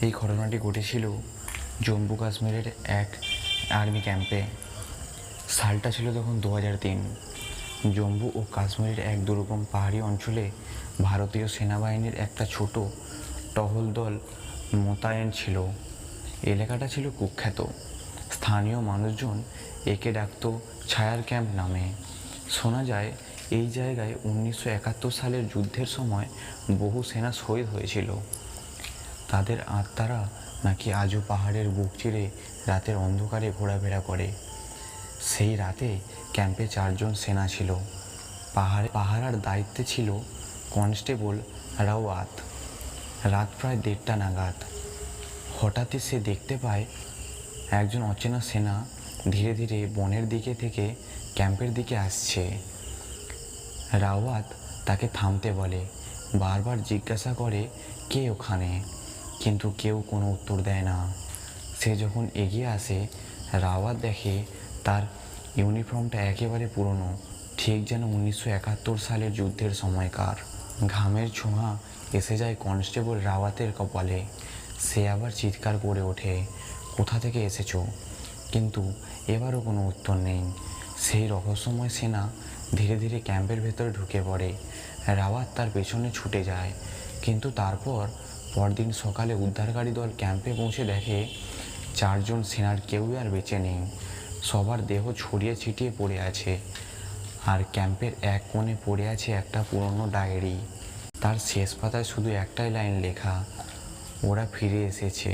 এই ঘটনাটি ঘটেছিল জম্মু কাশ্মীরের এক আর্মি ক্যাম্পে। সালটা ছিল তখন 2003। জম্মু ও কাশ্মীরের এক দুর্গম পাহাড়ি অঞ্চলে ভারতীয় সেনাবাহিনীর একটা ছোট টহল দল মোতায়েন ছিল। এলাকাটা ছিল কুখ্যাত। স্থানীয় মানুষজন একে ডাকত ছায়ার ক্যাম্প নামে। শোনা যায় এই জায়গায় 1971 সালের যুদ্ধের সময় বহু সেনা শহীদ হয়েছিল। তাদের আত্মারা নাকি আজও পাহাড়ের বুক চিরে রাতের অন্ধকারে ঘোরাফেরা করে। সেই রাতে ক্যাম্পে 4 জন সেনা ছিল। পাহারার দায়িত্বে ছিল কনস্টেবল রাওয়াত। রাত প্রায় 1:30 নাগাদ হঠাৎই সে দেখতে পায় একজন অচেনা সেনা ধীরে ধীরে বনের দিকে থেকে ক্যাম্পের দিকে আসছে। রাওয়াত তাকে থামতে বলে, বারবার জিজ্ঞাসা করে কে ওখানে, কিন্তু কেউ কোনো উত্তর দেয় না। সে যখন এগিয়ে আসে, রাওয়াত দেখে তার ইউনিফর্মটা একেবারে পুরনো, ঠিক যেন 1971 সালের যুদ্ধের সময়কার। ঘামের ছোঁয়া এসে যায় কনস্টেবল রাওয়াতের কপালে। সে আবার চিৎকার করে ওঠে, কোথা থেকে এসেছো? কিন্তু এবারও কোনো উত্তর নেই। সেই রহস্যময় সেনা ধীরে ধীরে ক্যাম্পের ভেতরে ঢুকে পড়ে। রাওয়াত তার পেছনে ছুটে যায়, কিন্তু তারপর পরদিন সকালে উদ্ধারকারী দল ক্যাম্পে পৌঁছে দেখে 4 জন সেনার কেউই আর বেঁচে নেই। সবার দেহ ছড়িয়ে ছিটিয়ে পড়ে আছে, আর ক্যাম্পের এক কোণে পড়ে আছে একটা পুরনো ডায়েরি। তার শেষ পাতায় শুধু একটাই লাইন লেখা, ওরা ফিরে এসেছে।